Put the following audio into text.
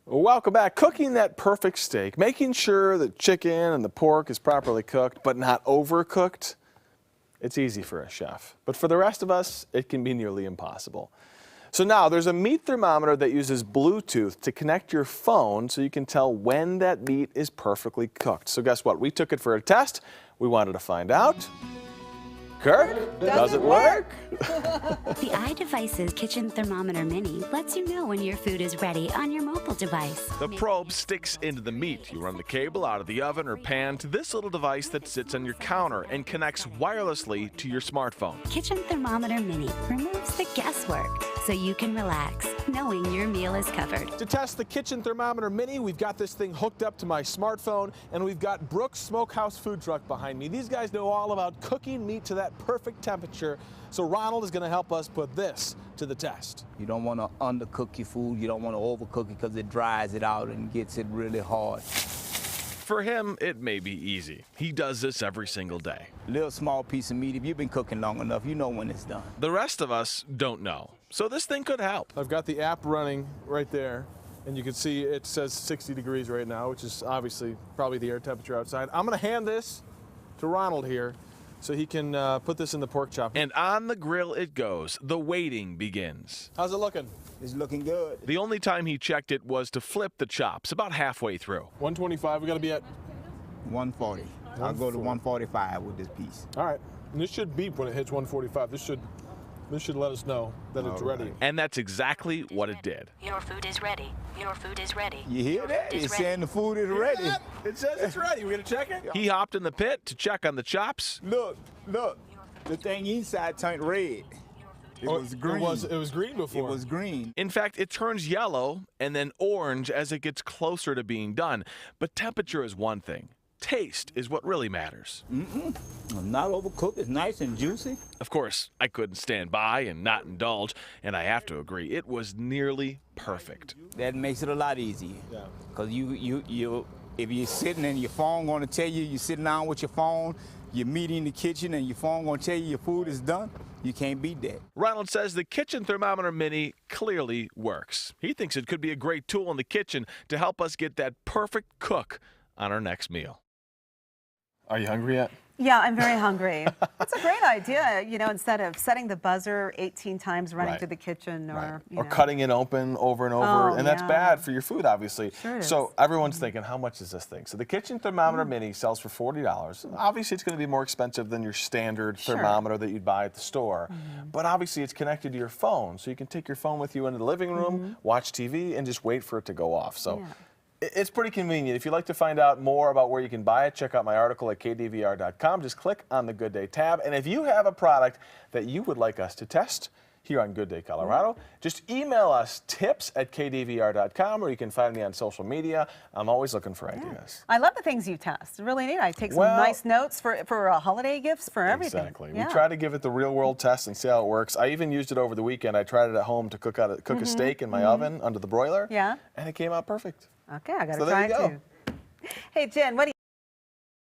Welcome back. Cooking that perfect steak, making sure the chicken and the pork is properly cooked but not overcooked. It's easy for a chef, but for the rest of us, it can be nearly impossible. So now there's a meat thermometer that uses Bluetooth to connect your phone so you can tell when that meat is perfectly cooked. So guess what? We took it for a test. We wanted to find out. Kirk, does it work? The iDevices Kitchen Thermometer Mini lets you know when your food is ready on your mobile device. The probe sticks into the meat. You run the cable out of the oven or pan to this little device that sits on your counter and connects wirelessly to your smartphone. Kitchen Thermometer Mini removes the guesswork so you can relax knowing your meal is covered. To test the Kitchen Thermometer Mini, we've got this thing hooked up to my smartphone, and we've got Brooks Smokehouse food truck behind me. These guys know all about cooking meat to that perfect temperature, so Ronald is going to help us put this to the test. You don't want to undercook your food. You don't want to overcook it because it dries it out and gets it really hard. For him, it may be easy. He does this every single day. Little small piece of meat, if you've been cooking long enough, you know when it's done. The rest of us don't know, so this thing could help. I've got the app running right there, and you can see it says 60 degrees right now, which is obviously probably the air temperature outside. I'm going to hand this to Ronald here so he can put this in the pork chop. And on the grill it goes. The waiting begins. How's it looking? It's looking good. The only time he checked it was to flip the chops, about halfway through. 125, we got to be at 140. I'll go to 145 with this piece. All right. And this should beep when it hits 145. This should let us know that it's ready. And that's exactly what it did. Your food is ready. Your food is ready. You hear that? It's saying the food is ready. It says it's ready. We gonna check it? He hopped in the pit to check on the chops. Look. The thing inside turned red. It was green. It was green before. It was green. In fact, it turns yellow and then orange as it gets closer to being done. But temperature is one thing. Taste is what really matters. Not overcooked. It's nice and juicy. Of course, I couldn't stand by and not indulge, and I have to agree, it was nearly perfect. That makes it a lot easier. Yeah. Because if you're sitting and your phone going to tell you you're sitting down with your phone, you're meeting in the kitchen and your phone going to tell you your food is done, you can't beat that. Ronald says the Kitchen Thermometer Mini clearly works. He thinks it could be a great tool in the kitchen to help us get that perfect cook on our next meal. Are you hungry yet? Yeah, I'm very hungry. That's a great idea, you know, instead of setting the buzzer 18 times running to the kitchen or, or cutting it open over and over. Oh, and that's bad for your food, obviously. Sure is. So everyone's thinking, how much is this thing? So the Kitchen Thermometer Mini sells for $40. Obviously, it's going to be more expensive than your standard thermometer that you'd buy at the store. But obviously, it's connected to your phone. So you can take your phone with you into the living room, watch TV, and just wait for it to go off. So. It's pretty convenient. If you'd like to find out more about where you can buy it, check out my article at kdvr.com. Just click on the Good Day tab. And if you have a product that you would like us to test here on Good Day Colorado, just email us tips@kdvr.com, or you can find me on social media. I'm always looking for ideas. I love the things you test. Really neat. I take some nice notes for holiday gifts, for everything. Exactly. We try to give it the real world test and see how it works. I even used it over the weekend. I tried it at home to cook a steak in my oven under the broiler. Yeah. And it came out perfect. Okay, I got to try it too. Hey, Jen, what do you